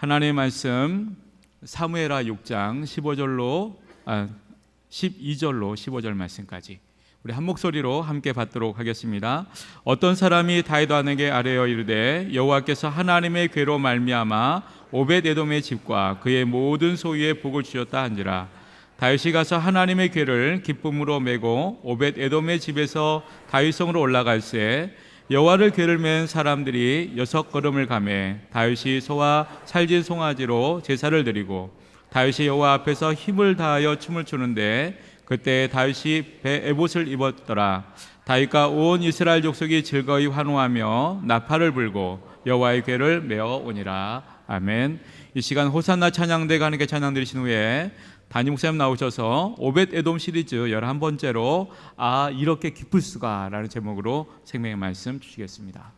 하나님의 말씀 사무엘하 6장 12절로 15절 말씀까지 우리 한 목소리로 함께 받도록 하겠습니다. 어떤 사람이 다윗 왕에게 아뢰어 이르되 여호와께서 하나님의 궤로 말미암아 오벳에돔의 집과 그의 모든 소유에 복을 주셨다 한지라. 다윗이 가서 하나님의 궤를 기쁨으로 메고 오벳에돔의 집에서 다윗성으로 올라갈새 여호와를 궤를 맨 사람들이 6걸음을 가매 다윗이 소와 살진 송아지로 제사를 드리고 다윗이 여호와 앞에서 힘을 다하여 춤을 추는데 그때 다윗이 배 에봇을 입었더라. 다윗과 온 이스라엘 족속이 즐거이 환호하며 나팔을 불고 여호와의 궤를 메어 오니라. 아멘. 이 시간 호산나 찬양대가 하나님께 찬양 드리신 후에 담임 목사님 나오셔서 오벳에돔 시리즈 11번째로 이렇게 기쁠 수가 라는 제목으로 생명의 말씀 주시겠습니다.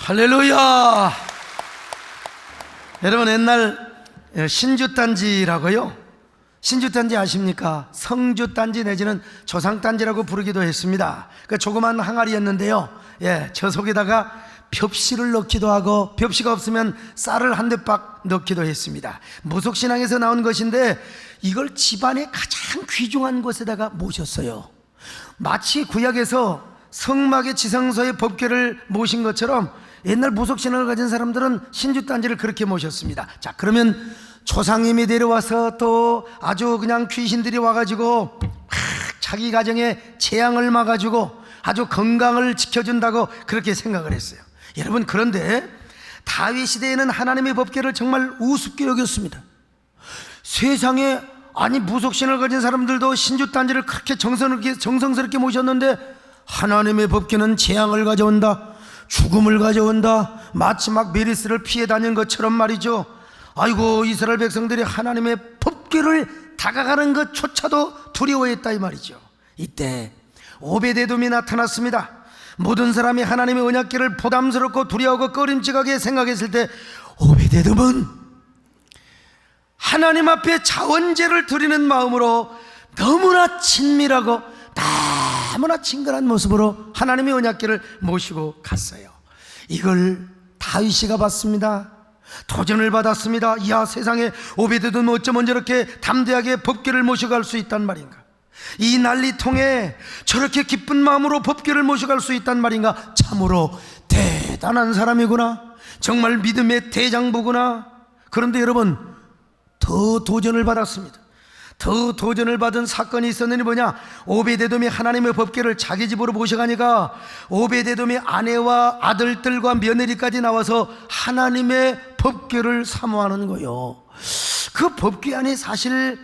할렐루야! 여러분, 옛날 신주단지라고요. 신주단지 아십니까? 성주단지 내지는 조상단지라고 부르기도 했습니다. 그 조그만 항아리였는데요. 저 속에다가 벽시를 넣기도 하고 벽시가 없으면 쌀을 한 대박 넣기도 했습니다. 무속신앙에서 나온 것인데 이걸 집안의 가장 귀중한 곳에다가 모셨어요. 마치 구약에서 성막의 지성소의 법궤를 모신 것처럼 옛날 무속신앙을 가진 사람들은 신주단지를 그렇게 모셨습니다. 자, 그러면 조상님이 데려와서 또 아주 그냥 귀신들이 와가지고 자기 가정에 재앙을 막아주고 아주 건강을 지켜준다고 그렇게 생각을 했어요. 여러분, 그런데 다윗 시대에는 하나님의 법궤를 정말 우습게 여겼습니다. 세상에 무속신을 가진 사람들도 신주단지를 그렇게 정성스럽게 모셨는데 하나님의 법궤는 재앙을 가져온다, 죽음을 가져온다, 마치 막 메리스를 피해 다닌 것처럼 말이죠. 아이고, 이스라엘 백성들이 하나님의 법궤를 다가가는 것조차도 두려워했다 이 말이죠. 이때 오벳에돔이 나타났습니다. 모든 사람이 하나님의 언약궤를 부담스럽고 두려워하고 꺼림직하게 생각했을 때 오벳에돔은 하나님 앞에 자원제를 드리는 마음으로 너무나 친밀하고 너무나 친근한 모습으로 하나님의 언약궤를 모시고 갔어요. 이걸 다윗이가 봤습니다. 도전을 받았습니다. 이야, 세상에 오베데돔 어쩌면 저렇게 담대하게 법궤를 모셔갈 수 있단 말인가? 이 난리통에 저렇게 기쁜 마음으로 법궤를 모셔갈 수 있단 말인가? 참으로 대단한 사람이구나. 정말 믿음의 대장부구나. 그런데 여러분, 더 도전을 받았습니다. 더 도전을 받은 사건이 있었느니 뭐냐? 오베데돔이 하나님의 법궤를 자기 집으로 모셔가니까 오베데돔이 아내와 아들들과 며느리까지 나와서 하나님의 법궤를 사모하는 거예요. 그 법궤 안에 사실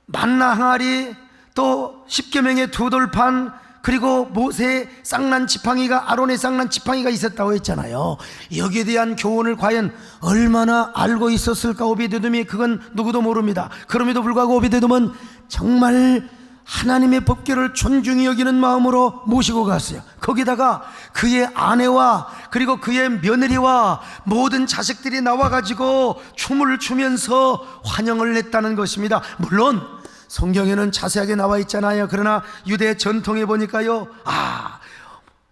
만나 항아리, 또 십계명의 두 돌판, 그리고 모세의 쌍난 지팡이가, 아론의 쌍난 지팡이가 있었다고 했잖아요. 여기에 대한 교훈을 과연 얼마나 알고 있었을까? 오베데돔이, 그건 누구도 모릅니다. 그럼에도 불구하고 오베데돔은 정말 하나님의 법궤를 존중히 여기는 마음으로 모시고 갔어요. 거기다가 그의 아내와 그리고 그의 며느리와 모든 자식들이 나와가지고 춤을 추면서 환영을 했다는 것입니다. 물론 성경에는 자세하게 나와 있잖아요. 그러나 유대 전통에 보니까요,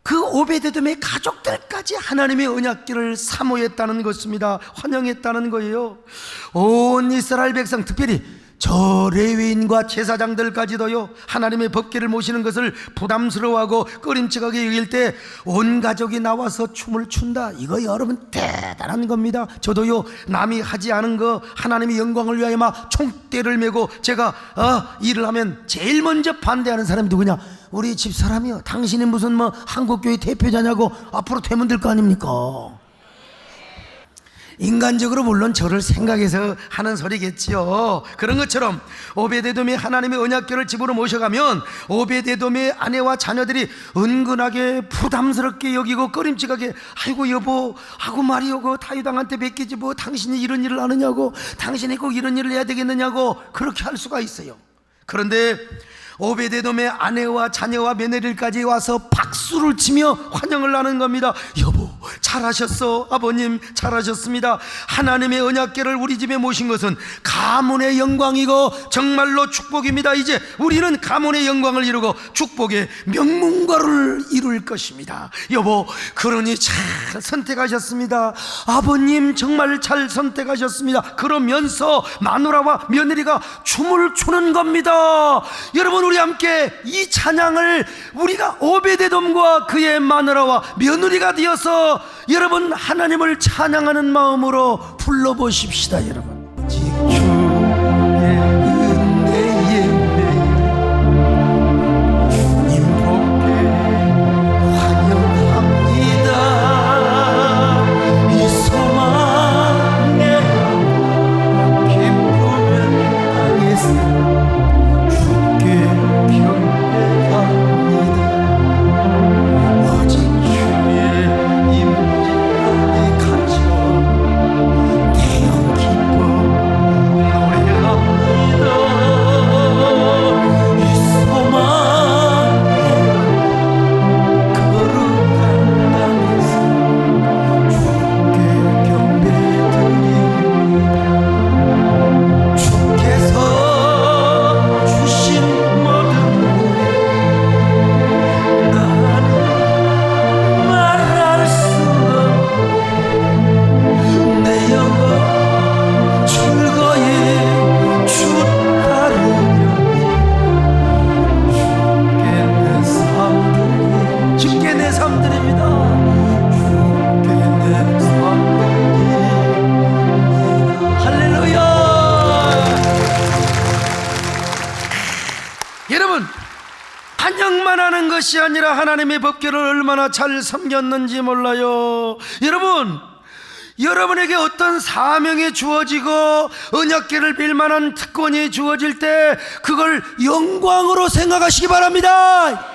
그 오베데돔의 가족들까지 하나님의 언약궤를 사모했다는 것입니다. 환영했다는 거예요. 온 이스라엘 백성, 특별히 저 레위인과 제사장들까지도요, 하나님의 법궤를 모시는 것을 부담스러워하고 꺼림칙하게 여길 때 온 가족이 나와서 춤을 춘다. 이거 여러분 대단한 겁니다. 저도요, 남이 하지 않은 거 하나님의 영광을 위하여 막 총대를 메고 제가 일을 하면 제일 먼저 반대하는 사람이 누구냐? 우리 집사람이요. 당신이 무슨 뭐 한국교회 대표자냐고 앞으로 되면 될 거 아닙니까? 인간적으로 물론 저를 생각해서 하는 소리겠지요. 그런 것처럼 오베데돔이 하나님의 언약궤를 집으로 모셔가면 오베데돔의 아내와 자녀들이 은근하게 부담스럽게 여기고 꺼림칙하게, 아이고 여보, 하고 말이요, 그 다윗왕한테 맡기지 뭐 당신이 이런 일을 하느냐고, 당신이 꼭 이런 일을 해야 되겠느냐고 그렇게 할 수가 있어요. 그런데 오베데돔의 아내와 자녀와 며느리까지 와서 박수를 치며 환영을 하는 겁니다. 여보 잘하셨어, 아버님 잘하셨습니다. 하나님의 언약궤를 우리 집에 모신 것은 가문의 영광이고 정말로 축복입니다. 이제 우리는 가문의 영광을 이루고 축복의 명문가를 이룰 것입니다. 여보, 그러니 잘 선택하셨습니다. 아버님 정말 잘 선택하셨습니다. 그러면서 마누라와 며느리가 춤을 추는 겁니다. 여러분, 우리 함께 이 찬양을 우리가 오베데돔과 그의 마누라와 며느리가 되어서 여러분 하나님을 찬양하는 마음으로 불러보십시다. 여러분, 주의 은혜에 주님 복에 환영합니다. 이 소망에 기쁘면 당했어 것이 아니라 하나님의 법궤를 얼마나 잘 섬겼는지 몰라요. 여러분, 여러분에게 어떤 사명이 주어지고 언약궤를 빌 만한 특권이 주어질 때 그걸 영광으로 생각하시기 바랍니다.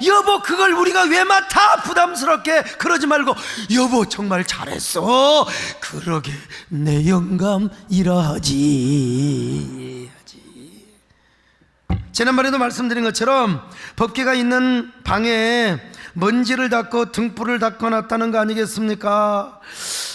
여보, 그걸 우리가 왜 맡아? 부담스럽게 그러지 말고, 여보 정말 잘했어, 그러게 내 영감이라 하지. 지난번에도 말씀드린 것처럼 법궤가 있는 방에 먼지를 닦고 등불을 닦아놨다는 거 아니겠습니까?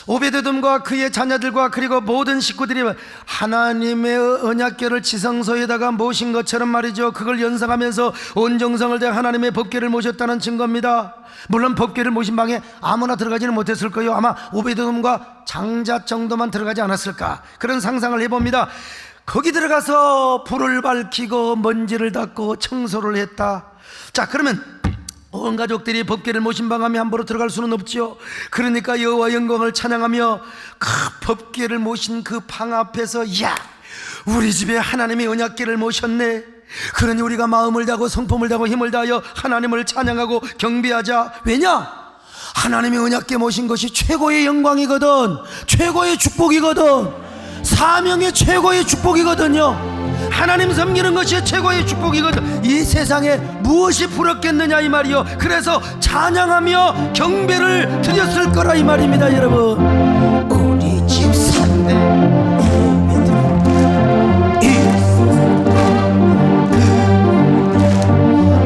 오베데돔과 그의 자녀들과 그리고 모든 식구들이 하나님의 언약궤를 지성소에다가 모신 것처럼 말이죠, 그걸 연상하면서 온 정성을 다해 하나님의 법궤를 모셨다는 증거입니다. 물론 법궤를 모신 방에 아무나 들어가지는 못했을 거예요. 아마 오베데돔과 장자 정도만 들어가지 않았을까, 그런 상상을 해봅니다. 거기 들어가서 불을 밝히고 먼지를 닦고 청소를 했다. 자, 그러면 온 가족들이 법궤를 모신 방 하면 함부로 들어갈 수는 없죠. 그러니까 여호와 영광을 찬양하며 그 법궤를 모신 그 방 앞에서, 야, 우리 집에 하나님의 언약궤를 모셨네. 그러니 우리가 마음을 다하고 성품을 다하고 힘을 다하여 하나님을 찬양하고 경배하자. 왜냐? 하나님의 언약궤 모신 것이 최고의 영광이거든, 최고의 축복이거든, 사명의 최고의 축복이거든요. 하나님 섬기는 것이 최고의 축복이거든. 이 세상에 무엇이 부럽겠느냐 이 말이요. 그래서 찬양하며 경배를 드렸을 거라 이 말입니다. 여러분, 우리 집 산대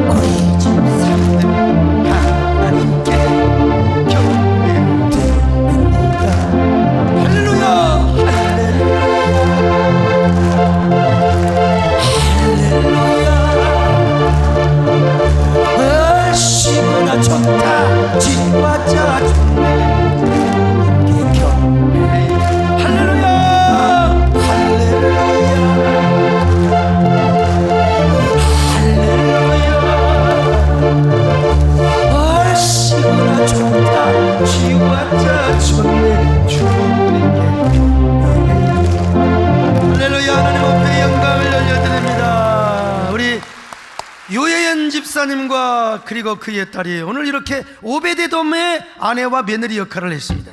우리 집 산대 하나님께 경배를 드립니다. 할렐루야. 얼씨구나 좋다 지와자 주님께 경배. 할렐루야 할렐루야 할렐루야. 얼씨구나 좋다 지와자 주님께 경배. 할렐루야. 하나님 앞에 영광을 돌려드립니다. 우리 요예연 집사님과 그리고 그의 딸이 오늘 이렇게 오베데돔의 아내와 며느리 역할을 했습니다.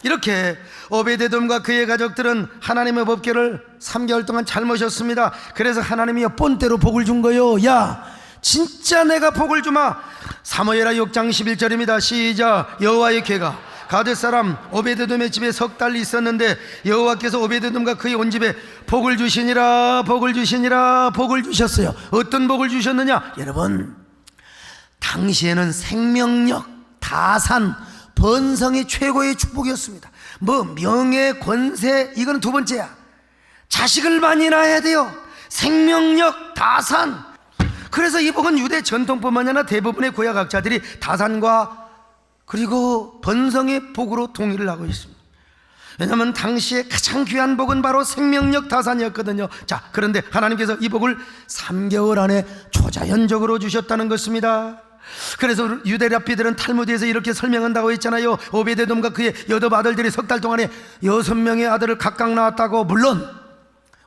이렇게 오베데돔과 그의 가족들은 하나님의 법궤를 3개월 동안 잘 모셨습니다. 그래서 하나님이 본때로 복을 준 거예요. 야, 진짜 내가 복을 주마. 사무엘하 6장 11절입니다 시작. 여호와의 궤가 가드 사람 오베데돔의 집에 석 달 있었는데 여호와께서 오베데돔과 그의 온 집에 복을 주시니라, 복을 주시니라, 복을 주셨어요. 어떤 복을 주셨느냐? 여러분, 당시에는 생명력, 다산, 번성이 최고의 축복이었습니다. 뭐 명예, 권세, 이건 두 번째야. 자식을 많이 낳아야 돼요. 생명력, 다산. 그래서 이 복은 유대 전통뿐만 아니라 대부분의 구약학자들이 다산과 그리고 번성의 복으로 동의를 하고 있습니다. 왜냐하면 당시에 가장 귀한 복은 바로 생명력 다산이었거든요. 자, 그런데 하나님께서 이 복을 3개월 안에 초자연적으로 주셨다는 것입니다. 그래서 유대 랍비들은 탈무드에서 이렇게 설명한다고 했잖아요. 오베데돔과 그의 8 아들들이 석 달 동안에 6명의 아들을 각각 낳았다고. 물론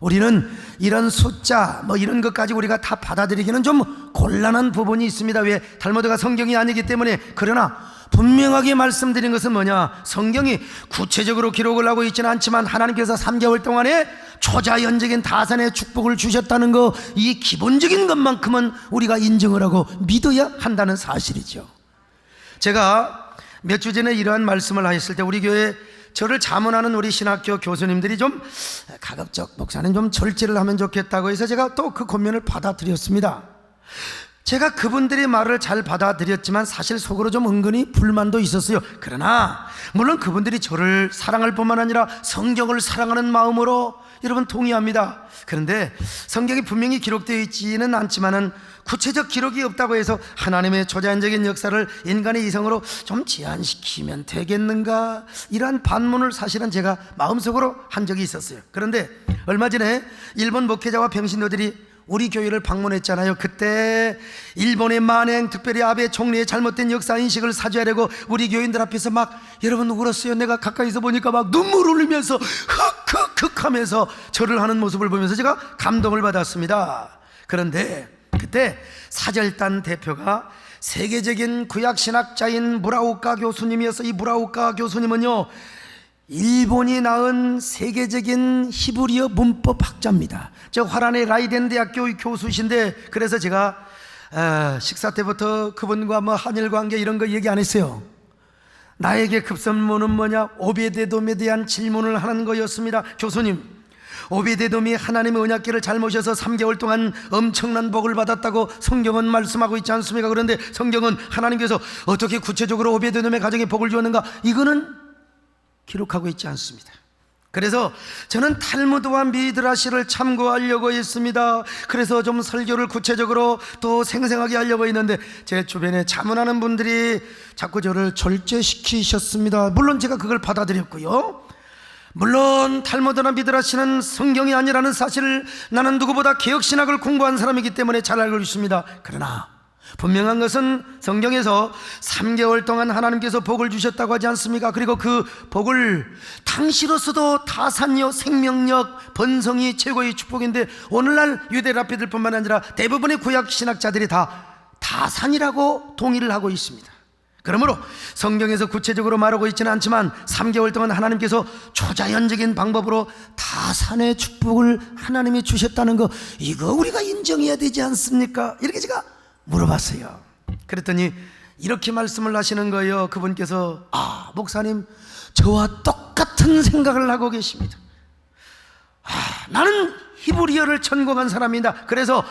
우리는 이런 숫자 뭐 이런 것까지 우리가 다 받아들이기는 좀 곤란한 부분이 있습니다. 왜? 탈무드가 성경이 아니기 때문에. 그러나 분명하게 말씀드린 것은 뭐냐? 성경이 구체적으로 기록을 하고 있지는 않지만 하나님께서 3개월 동안에 초자연적인 다산의 축복을 주셨다는 거, 이 기본적인 것만큼은 우리가 인정을 하고 믿어야 한다는 사실이죠. 제가 몇 주 전에 이러한 말씀을 하였을 때 우리 교회 저를 자문하는 우리 신학교 교수님들이 좀 가급적 목사님 좀 절제를 하면 좋겠다고 해서 제가 또 그 권면을 받아들였습니다. 제가 그분들의 말을 잘 받아들였지만 사실 속으로 좀 은근히 불만도 있었어요. 그러나 물론 그분들이 저를 사랑할 뿐만 아니라 성경을 사랑하는 마음으로 여러분 동의합니다. 그런데 성경이 분명히 기록되어 있지는 않지만은 구체적 기록이 없다고 해서 하나님의 초자연적인 역사를 인간의 이성으로 좀 제한시키면 되겠는가, 이러한 반문을 사실은 제가 마음속으로 한 적이 있었어요. 그런데 얼마 전에 일본 목회자와 병신도들이 우리 교회를 방문했잖아요. 그때 일본의 만행, 특별히 아베 총리의 잘못된 역사 인식을 사죄하려고 우리 교인들 앞에서 막 여러분 울었어요. 내가 가까이서 보니까 막 눈물 흘리면서 흑흑흑 하면서 절을 하는 모습을 보면서 제가 감동을 받았습니다. 그런데 그때 사절단 대표가 세계적인 구약신학자인 무라오카 교수님이어서, 이 무라오카 교수님은요 일본이 낳은 세계적인 히브리어 문법 학자입니다. 저 화란의 라이덴 대학교 교수신데, 그래서 제가 식사 때부터 그분과 뭐 한일 관계 이런 거 얘기 안 했어요. 나에게 급선무는 뭐냐? 오베데돔에 대한 질문을 하는 거였습니다. 교수님, 오베데돔이 하나님의 언약궤를 잘 모셔서 3개월 동안 엄청난 복을 받았다고 성경은 말씀하고 있지 않습니까? 그런데 성경은 하나님께서 어떻게 구체적으로 오베데돔의 가정에 복을 주었는가, 이거는 기록하고 있지 않습니다. 그래서 저는 탈무드와 미드라시를 참고하려고 했습니다. 그래서 좀 설교를 구체적으로 또 생생하게 하려고 했는데 제 주변에 자문하는 분들이 자꾸 저를 절제시키셨습니다. 물론 제가 그걸 받아들였고요. 물론 탈무드나 미드라시는 성경이 아니라는 사실을 나는 누구보다 개혁신학을 공부한 사람이기 때문에 잘 알고 있습니다. 그러나 분명한 것은 성경에서 3개월 동안 하나님께서 복을 주셨다고 하지 않습니까? 그리고 그 복을 당시로서도 다산요, 생명력, 번성이 최고의 축복인데 오늘날 유대 랍비들뿐만 아니라 대부분의 구약 신학자들이 다 다산이라고 동의를 하고 있습니다. 그러므로 성경에서 구체적으로 말하고 있지는 않지만 3개월 동안 하나님께서 초자연적인 방법으로 다산의 축복을 하나님이 주셨다는 거, 이거 우리가 인정해야 되지 않습니까? 이렇게 제가 물어봤어요. 그랬더니 이렇게 말씀을 하시는 거예요. 그분께서 목사님, 저와 똑같은 생각을 하고 계십니다. 나는 히브리어를 전공한 사람이다. 그래서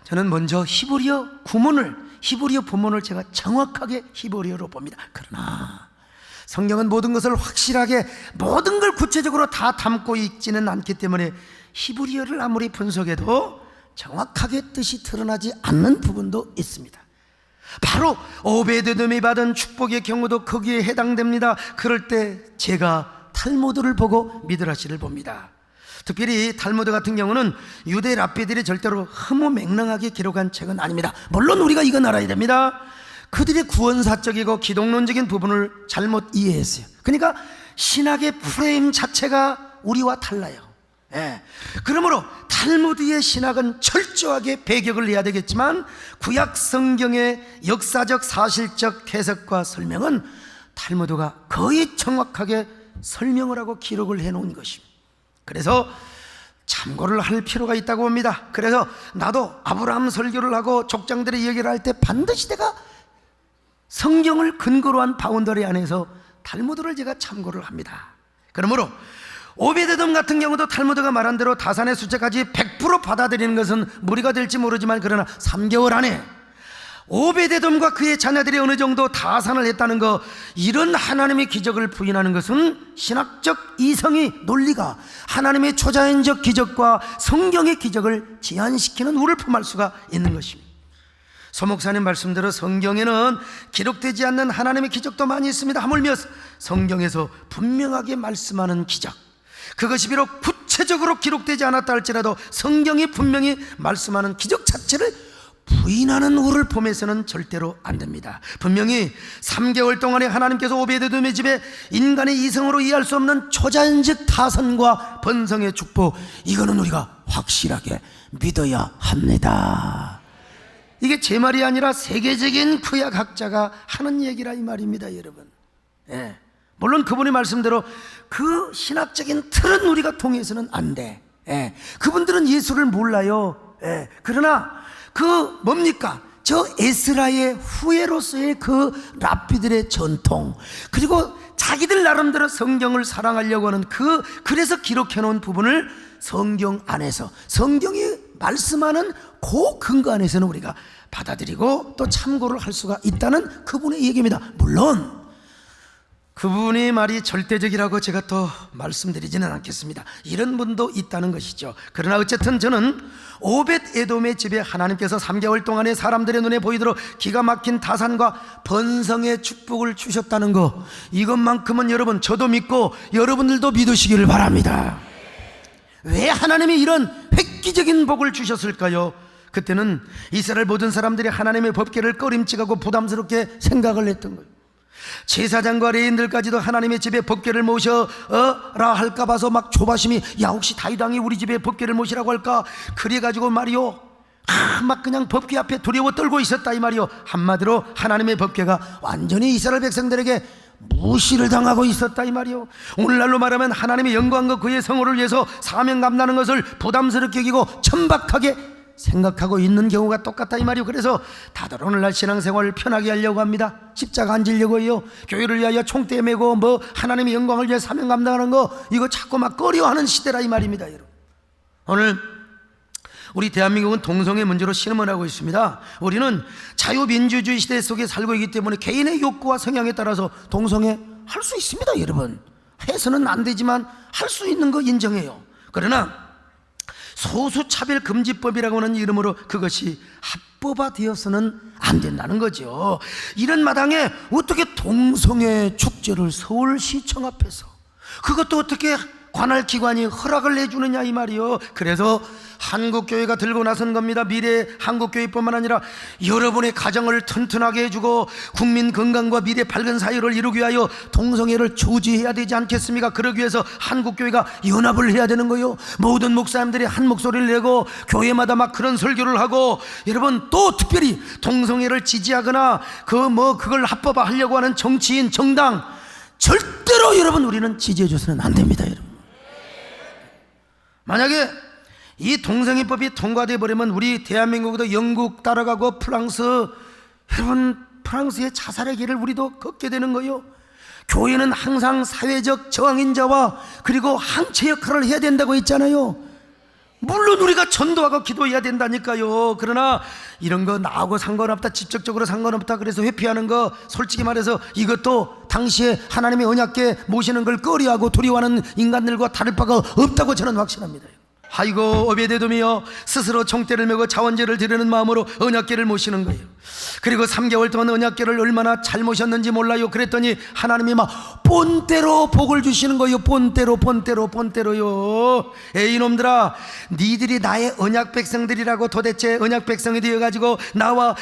저는 먼저 히브리어 본문을 제가 정확하게 히브리어로 봅니다. 그러나 성경은 모든 것을 확실하게, 모든 걸 구체적으로 다 담고 있지는 않기 때문에 히브리어를 아무리 분석해도 정확하게 뜻이 드러나지 않는 부분도 있습니다. 바로 오베데돔이 받은 축복의 경우도 거기에 해당됩니다. 그럴 때 제가 탈무드를 보고 미드라시를 봅니다. 특별히 탈무드 같은 경우는 유대 랍비들이 절대로 허무맹랑하게 기록한 책은 아닙니다. 물론 우리가 이건 알아야 됩니다. 그들의 구원사적이고 기독론적인 부분을 잘못 이해했어요. 그러니까 신학의 프레임 자체가 우리와 달라요. 그러므로 탈무드의 신학은 철저하게 배격을 해야 되겠지만 구약 성경의 역사적 사실적 해석과 설명은 탈무드가 거의 정확하게 설명을 하고 기록을 해놓은 것입니다. 그래서 참고를 할 필요가 있다고 봅니다. 그래서 나도 아브라함 설교를 하고 족장들의 얘기를 할 때 반드시 내가 성경을 근거로 한 바운더리 안에서 탈무드를 제가 참고를 합니다. 그러므로 오베데돔 같은 경우도 탈무드가 말한 대로 다산의 숫자까지 100% 받아들이는 것은 무리가 될지 모르지만, 그러나 3개월 안에 오베데돔과 그의 자녀들이 어느 정도 다산을 했다는 거, 이런 하나님의 기적을 부인하는 것은 신학적 이성의 논리가 하나님의 초자연적 기적과 성경의 기적을 제한시키는 우를 품할 수가 있는 것입니다. 소 목사님 말씀대로 성경에는 기록되지 않는 하나님의 기적도 많이 있습니다. 하물며 성경에서 분명하게 말씀하는 기적, 그것이 비록 구체적으로 기록되지 않았다 할지라도 성경이 분명히 말씀하는 기적 자체를 부인하는 우를 폼에서는 절대로 안 됩니다. 분명히 3개월 동안에 하나님께서 오베데돔의 집에 인간의 이성으로 이해할 수 없는 초자연적 타선과 번성의 축복, 이거는 우리가 확실하게 믿어야 합니다. 이게 제 말이 아니라 세계적인 구약학자가 하는 얘기라 이 말입니다, 여러분. 물론 그분의 말씀대로 그 신학적인 틀은 우리가 통해서는 안 돼. 그분들은 예수를 몰라요. 그러나 그 뭡니까? 저 에스라의 후예로서의 그 랍비들의 전통, 그리고 자기들 나름대로 성경을 사랑하려고 하는 그래서 기록해 놓은 부분을 성경 안에서, 성경이 말씀하는 그 근거 안에서는 우리가 받아들이고 또 참고를 할 수가 있다는 그분의 얘기입니다. 물론 그분의 말이 절대적이라고 제가 또 말씀드리지는 않겠습니다. 이런 분도 있다는 것이죠. 그러나 어쨌든 저는 오벳에돔의 집에 하나님께서 3개월 동안에 사람들의 눈에 보이도록 기가 막힌 다산과 번성의 축복을 주셨다는 거, 이것만큼은 여러분 저도 믿고 여러분들도 믿으시기를 바랍니다. 왜 하나님이 이런 획기적인 복을 주셨을까요? 그때는 이스라엘 모든 사람들이 하나님의 법궤를 꺼림칙하고 부담스럽게 생각을 했던 거예요. 제사장과 레인들까지도 하나님의 집에 법궤를 모셔라 할까 봐서 막 조바심이, 야 혹시 다윗 왕이 우리 집에 법궤를 모시라고 할까, 그래가지고 말이요 막 그냥 법궤 앞에 두려워 떨고 있었다 이 말이요. 한마디로 하나님의 법궤가 완전히 이스라엘 백성들에게 무시를 당하고 있었다 이 말이요. 오늘날로 말하면 하나님의 영광과 그의 성호를 위해서 사명 감당하는 것을 부담스럽게 여기고 천박하게 생각하고 있는 경우가 똑같다 이 말이요. 그래서 다들 오늘날 신앙생활을 편하게 하려고 합니다. 십자가 안 지려고 해요. 교회를 위하여 총대 메고 뭐 하나님의 영광을 위해 사명 감당하는 거, 이거 자꾸 막 꺼려하는 시대라 이 말입니다, 여러분. 오늘 우리 대한민국은 동성애 문제로 신음을 하고 있습니다. 우리는 자유민주주의 시대 속에 살고 있기 때문에 개인의 욕구와 성향에 따라서 동성애 할 수 있습니다. 여러분, 해서는 안 되지만 할 수 있는 거 인정해요. 그러나 소수차별금지법이라고 하는 이름으로 그것이 합법화되어서는 안 된다는 거죠. 이런 마당에 어떻게 동성애 축제를 서울시청 앞에서, 그것도 어떻게 관할 기관이 허락을 해주느냐 이 말이요. 그래서 한국교회가 들고 나선 겁니다. 미래 한국교회뿐만 아니라 여러분의 가정을 튼튼하게 해주고 국민 건강과 미래 밝은 사회를 이루기 위하여 동성애를 조지해야 되지 않겠습니까? 그러기 위해서 한국교회가 연합을 해야 되는 거예요. 모든 목사님들이 한 목소리를 내고 교회마다 막 그런 설교를 하고, 여러분 또 특별히 동성애를 지지하거나 그걸 합법화하려고 하는 정치인, 정당 절대로 여러분 우리는 지지해줘서는 안 됩니다. 여러분, 만약에 이 동성애법이 통과되어 버리면 우리 대한민국도 영국 따라가고 프랑스, 여러분 프랑스의 자살의 길을 우리도 걷게 되는 거예요. 교회는 항상 사회적 저항인자와 그리고 항체 역할을 해야 된다고 했잖아요. 물론 우리가 전도하고 기도해야 된다니까요. 그러나 이런 거 나하고 상관없다, 직접적으로 상관없다 그래서 회피하는 거, 솔직히 말해서 이것도 당시에 하나님의 언약궤 모시는 걸 꺼려하고 두려워하는 인간들과 다를 바가 없다고 저는 확신합니다. 아이고 오베데돔이여, 스스로 총대를 메고 자원제를 드리는 마음으로 언약궤를 모시는 거예요. 그리고 3개월 동안 언약궤를 얼마나 잘 모셨는지 몰라요. 그랬더니 하나님이 막 본때로 복을 주시는 거예요. 본때로요. 에이 이놈들아, 니들이 나의 언약 백성들이라고 도대체 언약 백성이 되어가지고 나와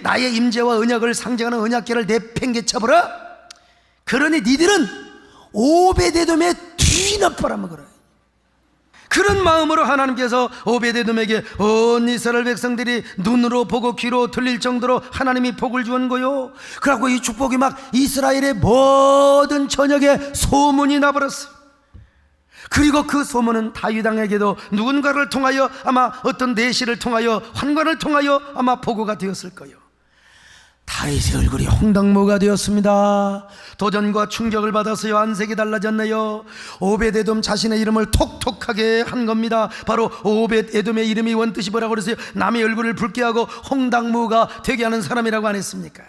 나의 임재와 언약을 상징하는 언약궤를 내팽개쳐버려? 그러니 니들은 오베데돔의 뒤나 빨아먹어라. 그런 마음으로 하나님께서 오베데돔에게 온 이스라엘 백성들이 눈으로 보고 귀로 들릴 정도로 하나님이 복을 주은 거요. 그래갖고 이 축복이 막 이스라엘의 모든 전역에 소문이 나버렸어요. 그리고 그 소문은 다윗 왕에게도 누군가를 통하여, 아마 어떤 내시를 통하여, 환관을 통하여 아마 보고가 되었을 거예요. 다윗의 얼굴이 홍당무가 되었습니다. 도전과 충격을 받아서요 안색이 달라졌네요. 오벳에돔 자신의 이름을 톡톡하게 한 겁니다. 바로 오벳에돔의 이름이 원뜻이 뭐라고 그랬어요? 남의 얼굴을 붉게 하고 홍당무가 되게 하는 사람이라고 안 했습니까?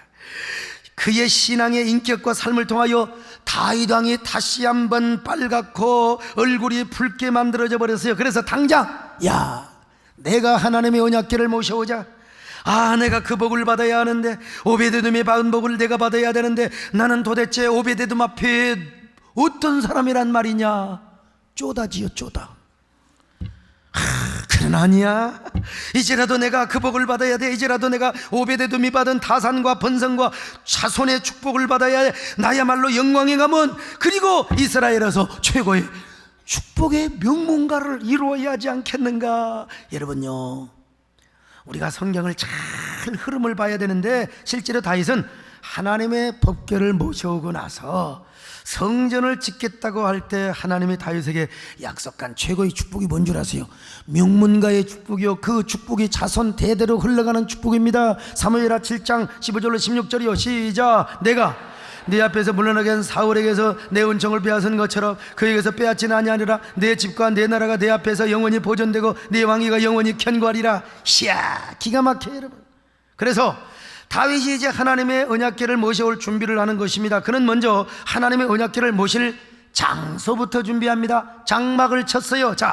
그의 신앙의 인격과 삶을 통하여 다윗 왕이 다시 한번 빨갛고 얼굴이 붉게 만들어져 버렸어요. 그래서 당장 내가 하나님의 언약궤를 모셔오자. 내가 그 복을 받아야 하는데, 오베데돔이 받은 복을 내가 받아야 되는데, 나는 도대체 오베데돔 앞에 어떤 사람이란 말이냐? 쪼다지요, 쪼다. 그건 아니야. 이제라도 내가 그 복을 받아야 돼. 이제라도 내가 오베데돔이 받은 다산과 번성과 자손의 축복을 받아야 해. 나야말로 영광의 가문, 그리고 이스라엘에서 최고의 축복의 명문가를 이루어야 하지 않겠는가? 여러분요, 우리가 성경을 잘 흐름을 봐야 되는데, 실제로 다윗은 하나님의 법궤를 모셔오고 나서 성전을 짓겠다고 할 때 하나님이 다윗에게 약속한 최고의 축복이 뭔 줄 아세요? 명문가의 축복이요. 그 축복이 자손 대대로 흘러가는 축복입니다. 사무엘하 7장 15절로 16절이요. 시작. 내가 네 앞에서 물러나게 한 사울에게서 내 은총을 빼앗은 것처럼 그에게서 빼앗지는 아니하리라. 내 집과 내 나라가 내 앞에서 영원히 보존되고 네 왕위가 영원히 견고하리라. 이야, 기가 막혀요 여러분. 그래서 다윗이 이제 하나님의 언약궤를 모셔올 준비를 하는 것입니다. 그는 먼저 하나님의 언약궤를 모실 장소부터 준비합니다. 장막을 쳤어요. 자,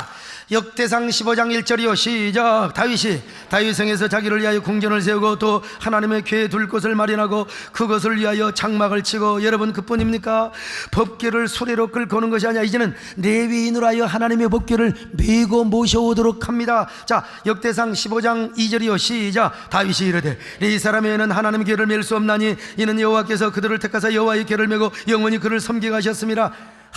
역대상 15장 1절이요. 시작. 다윗이 다윗성에서 자기를 위하여 궁전을 세우고 또 하나님의 궤에 둘 곳을 마련하고 그것을 위하여 장막을 치고, 여러분 그뿐입니까? 법궤를 수레로 끌고 오는 것이 아니라 이제는 레위인으로 하여 하나님의 법궤를 메고 모셔오도록 합니다. 자, 역대상 15장 2절이요. 시작. 다윗이 이르되 이 사람에는 하나님의 궤를 맬 수 없나니 이는 여호와께서 그들을 택하사 여호와의 궤를 메고 영원히 그를 섬기게 하셨습니다.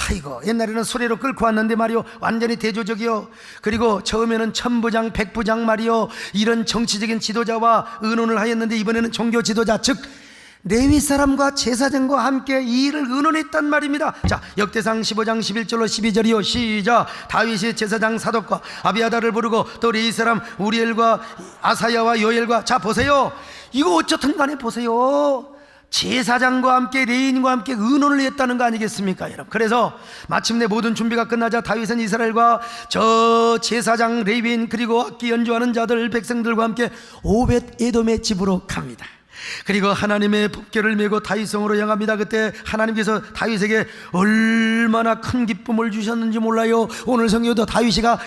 아이고, 옛날에는 수레로 끌고 왔는데 말이요, 완전히 대조적이요. 그리고 처음에는 천부장, 백부장 말이요, 이런 정치적인 지도자와 의논을 하였는데, 이번에는 종교 지도자, 즉 레위 사람과 제사장과 함께 이 일을 의논했단 말입니다. 자, 역대상 15장 11절로 12절이요. 시작. 다윗이 제사장 사독과 아비아다를 부르고 또 레위 사람 우리엘과 아사야와 요엘과, 자 보세요, 이거 어쨌든 간에 보세요. 제사장과 함께 레인과 함께 의논을 했다는 거 아니겠습니까, 여러분? 그래서 마침내 모든 준비가 끝나자 다윗은 이스라엘과 저 제사장 레위인 그리고 악기 연주하는 자들 백성들과 함께 오벳 에돔의 집으로 갑니다. 그리고 하나님의 법궤를 메고 다윗성으로 향합니다. 그때 하나님께서 다윗에게 얼마나 큰 기쁨을 주셨는지 몰라요. 오늘 성경도 다윗이가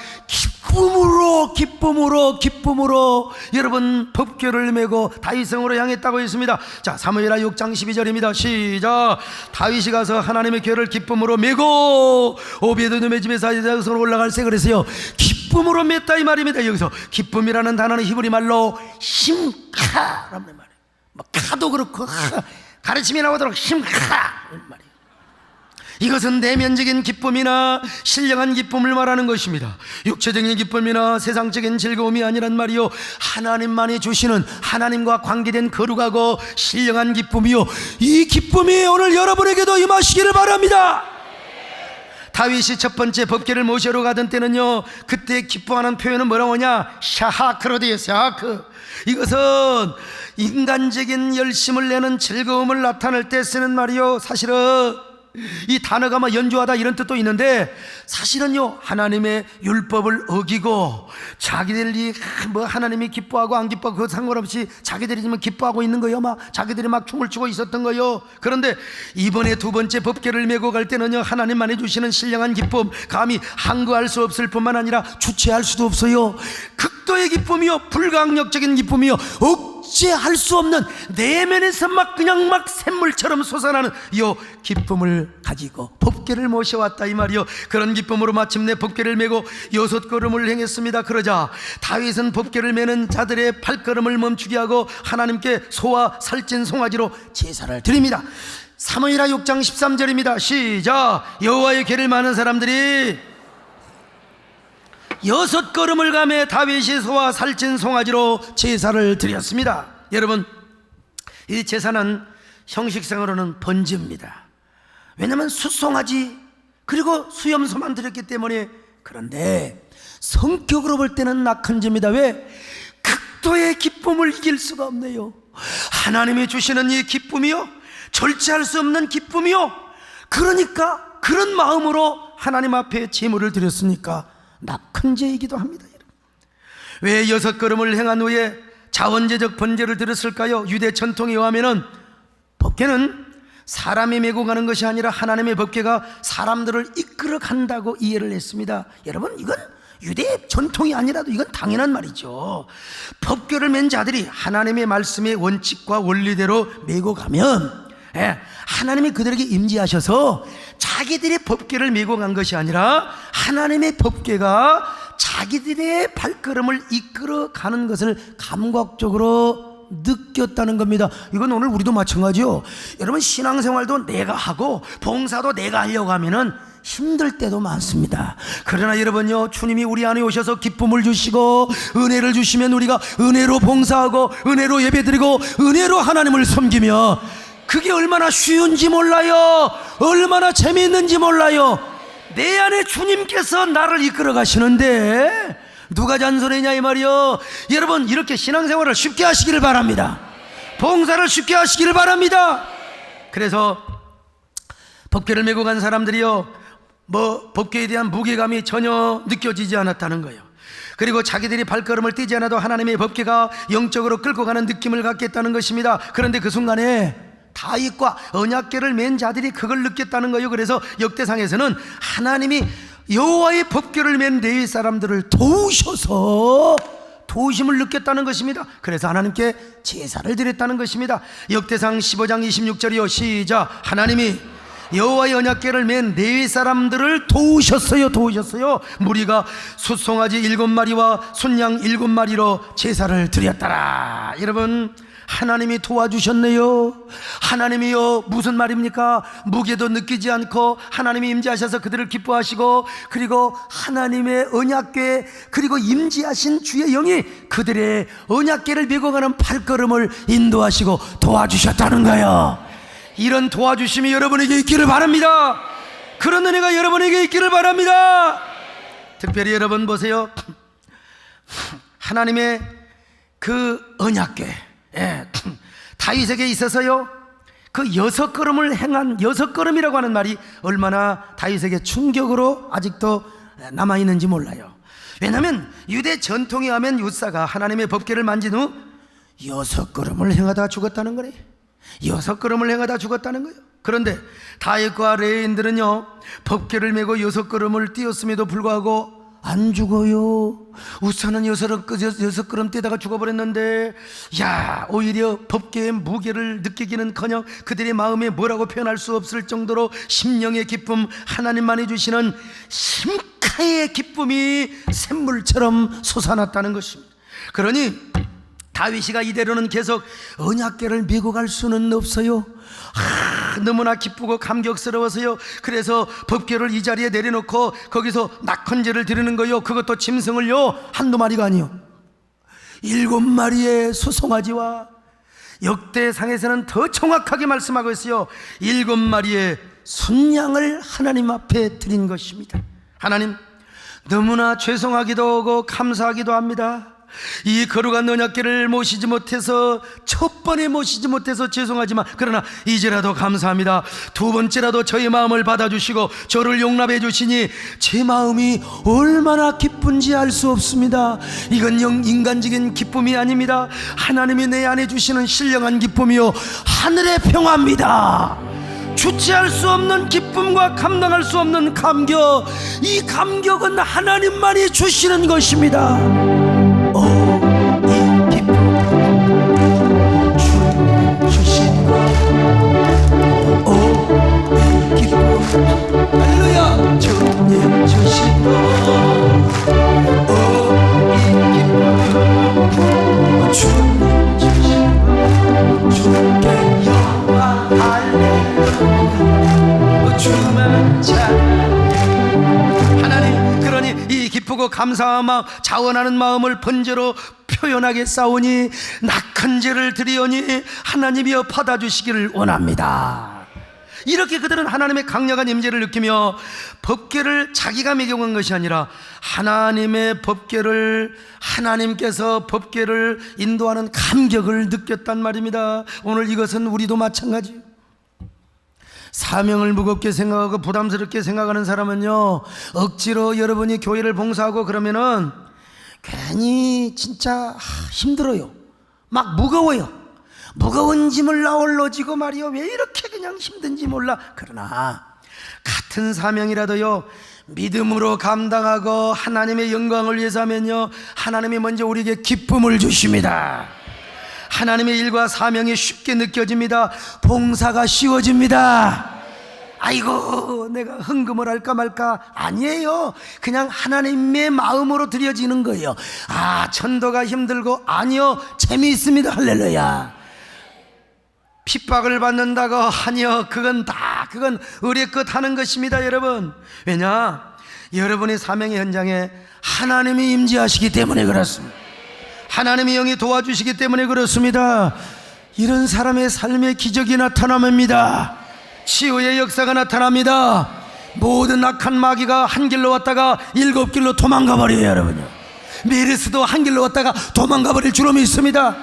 기쁨으로 여러분 법궤를 메고 다윗성으로 향했다고 했습니다. 자, 사무엘하 6장 12절입니다. 시작. 다윗이 가서 하나님의 궤를 기쁨으로 메고 오베드돔의 집에서 다윗성으로 올라갈세. 그랬어요. 기쁨으로 맸다 이 말입니다. 여기서 기쁨이라는 단어는 히브리 말로 심카라는 말이에요. 뭐 카도 그렇고 가르침이 나오도록 심카 말이에요. 이것은 내면적인 기쁨이나 신령한 기쁨을 말하는 것입니다. 육체적인 기쁨이나 세상적인 즐거움이 아니란 말이요, 하나님만이 주시는 하나님과 관계된 거룩하고 신령한 기쁨이요, 이 기쁨이 오늘 여러분에게도 임하시기를 바랍니다. 다윗이 첫 번째 법궤를 모시러 가던 때는요, 그때 기뻐하는 표현은 뭐라고 하냐, 샤하크로 되어 있어요. 샤하크. 이것은 인간적인 열심을 내는 즐거움을 나타낼 때 쓰는 말이요, 사실은 이 단어가 뭐 연주하다 이런 뜻도 있는데, 사실은요 하나님의 율법을 어기고 자기들이 뭐 하나님이 기뻐하고 안 기뻐하고 그 상관없이 자기들이 지금 기뻐하고 있는 거요, 막 자기들이 막 춤을 추고 있었던 거요. 그런데 이번에 두 번째 법궤를 메고 갈 때는요, 하나님만이 주시는 신령한 기쁨, 감히 항거할 수 없을 뿐만 아니라 주체할 수도 없어요. 극도의 기쁨이요, 불강력적인 기쁨이요, 억제할 수 없는 내면에서 그냥 샘물처럼 솟아나는 이 기쁨을 가지고 법궤를 모셔왔다 이 말이요. 그런 기쁨으로 마침내 법궤를 메고 6걸음을 행했습니다. 그러자 다윗은 법궤를 메는 자들의 발걸음을 멈추게 하고 하나님께 소와 살찐 송아지로 제사를 드립니다. 사무엘하 6장 13절입니다. 시작. 여호와의 궤를 마는 사람들이 6걸음을 가매 다윗이 소와 살찐 송아지로 제사를 드렸습니다. 여러분, 이 제사는 형식상으로는 번제입니다. 왜냐하면 숫송아지 그리고 수염소만 드렸기 때문에. 그런데 성격으로 볼 때는 낙헌제입니다. 왜? 극도의 기쁨을 이길 수가 없네요. 하나님이 주시는 이 기쁨이요, 절제할 수 없는 기쁨이요, 그러니까 그런 마음으로 하나님 앞에 제물을 드렸으니까 낙헌제이기도 합니다. 왜 6걸음을 행한 후에 자원제적 번제를 드렸을까요? 유대 전통에 의하면은 법궤는 사람이 메고 가는 것이 아니라 하나님의 법궤가 사람들을 이끌어 간다고 이해를 했습니다. 여러분, 이건 유대 전통이 아니라도 이건 당연한 말이죠. 법궤를 맨 자들이 하나님의 말씀의 원칙과 원리대로 메고 가면 하나님이 그들에게 임재하셔서 자기들의 법궤를 메고 간 것이 아니라 하나님의 법궤가 자기들의 발걸음을 이끌어 가는 것을 감각적으로 느꼈다는 겁니다. 이건 오늘 우리도 마찬가지요. 여러분, 신앙생활도 내가 하고 봉사도 내가 하려고 하면은 힘들 때도 많습니다. 그러나 여러분요, 주님이 우리 안에 오셔서 기쁨을 주시고 은혜를 주시면 우리가 은혜로 봉사하고 은혜로 예배드리고 은혜로 하나님을 섬기며, 그게 얼마나 쉬운지 몰라요. 얼마나 재미있는지 몰라요. 내 안에 주님께서 나를 이끌어 가시는데 누가 잔소리냐 이 말이요. 여러분, 이렇게 신앙생활을 쉽게 하시기를 바랍니다. 봉사를 쉽게 하시기를 바랍니다. 그래서 법궤를 메고 간 사람들이요, 법궤에 대한 무게감이 전혀 느껴지지 않았다는 거예요. 그리고 자기들이 발걸음을 떼지 않아도 하나님의 법궤가 영적으로 끌고 가는 느낌을 갖겠다는 것입니다. 그런데 그 순간에 다윗과 언약궤를 맨 자들이 그걸 느꼈다는 거예요. 그래서 역대상에서는 하나님이 여호와의 법궤를 맨 레위 사람들을 도우셔서 도우심을 느꼈다는 것입니다. 그래서 하나님께 제사를 드렸다는 것입니다. 역대상 15장 26절이요. 시작. 하나님이 여호와의 언약궤를 맨 레위 사람들을 도우셨어요. 무리가 숫송아지 7마리와 순양 7마리로 제사를 드렸더라. 여러분, 하나님이 도와주셨네요. 하나님이요, 무슨 말입니까? 무게도 느끼지 않고 하나님이 임재하셔서 그들을 기뻐하시고, 그리고 하나님의 언약궤 그리고 임재하신 주의 영이 그들의 언약궤를 메고 가는 발걸음을 인도하시고 도와주셨다는 거예요. 이런 도와주심이 여러분에게 있기를 바랍니다. 그런 은혜가 여러분에게 있기를 바랍니다. 특별히 여러분 보세요. 하나님의 그 언약궤, 다윗에게 있어서요, 그 6걸음을 행한 6걸음이라고 하는 말이 얼마나 다윗에게 충격으로 아직도 남아있는지 몰라요. 왜냐하면 유대 전통에 하면 윗사가 하나님의 법궤를 만진 후 6걸음을 행하다 죽었다는 거래. 6걸음을 행하다 죽었다는 거예요. 그런데 다윗과 레인들은요, 법궤를 메고 6걸음을 뛰었음에도 불구하고 안 죽어요. 우사는 6걸음 뛰다가 죽어버렸는데, 야, 오히려 법궤의 무게를 느끼기는커녕 그들의 마음에 뭐라고 표현할 수 없을 정도로 심령의 기쁨, 하나님만이 주시는 심카의 기쁨이 샘물처럼 솟아났다는 것입니다. 그러니 다윗이가 이대로는 계속 언약궤를 메고 갈 수는 없어요. 너무나 기쁘고 감격스러워서요, 그래서 법궤를 이 자리에 내려놓고 거기서 낙헌제를 드리는 거요. 그것도 짐승을요, 한두 마리가 아니요, 7마리의 수송아지와, 역대상에서는 더 정확하게 말씀하고 있어요, 7마리의 순양을 하나님 앞에 드린 것입니다. 하나님, 너무나 죄송하기도 하고 감사하기도 합니다. 이 거룩한 언약궤를 모시지 못해서, 첫 번에 모시지 못해서 죄송하지만, 그러나 이제라도 감사합니다. 두 번째라도 저의 마음을 받아주시고 저를 용납해 주시니 제 마음이 얼마나 기쁜지 알 수 없습니다. 이건 인간적인 기쁨이 아닙니다. 하나님이 내 안에 주시는 신령한 기쁨이요, 하늘의 평화입니다. 주체할 수 없는 기쁨과 감당할 수 없는 감격, 이 감격은 하나님만이 주시는 것입니다. 이 기쁨, 주 주신 것, 이 기쁨, 할렐루야, 주님 주신 것, 이 기쁨, 주님 주신 것, 주께 영광, 할렐루야, 주만 찬양해. 하나님, 그러니 이 기쁘고 감사한 마음, 자원하는 마음을 번제로 표현하게 싸우니 낙헌제를 드리오니 하나님이여 받아주시기를 원합니다. 이렇게 그들은 하나님의 강력한 임재를 느끼며 법궤를 자기가 매겨간 것이 아니라 하나님의 법궤를, 하나님께서 법궤를 인도하는 감격을 느꼈단 말입니다. 오늘 이것은 우리도 마찬가지예요. 사명을 무겁게 생각하고 부담스럽게 생각하는 사람은요, 억지로 여러분이 교회를 봉사하고 그러면은 괜히 진짜 힘들어요. 막 무거워요. 무거운 짐을 나홀로 지고 말이요, 왜 이렇게 그냥 힘든지 몰라. 그러나 같은 사명이라도요, 믿음으로 감당하고 하나님의 영광을 위해서 하면요, 하나님이 먼저 우리에게 기쁨을 주십니다. 하나님의 일과 사명이 쉽게 느껴집니다. 봉사가 쉬워집니다. 아이고, 내가 헌금을 할까 말까, 아니에요. 그냥 하나님의 마음으로 드려지는 거예요. 아, 전도가 힘들고, 아니요, 재미있습니다. 할렐루야. 핍박을 받는다고, 아니요, 그건 의례껏 하는 것입니다. 여러분, 왜냐, 여러분의 사명의 현장에 하나님이 임재하시기 때문에 그렇습니다. 하나님의 영이 도와주시기 때문에 그렇습니다. 이런 사람의 삶의 기적이 나타납니다. 치유의 역사가 나타납니다. 모든 악한 마귀가 한 길로 왔다가 7길로 도망가 버려요. 여러분요, 메르스도 한 길로 왔다가 도망가 버릴 줄 믿습니다.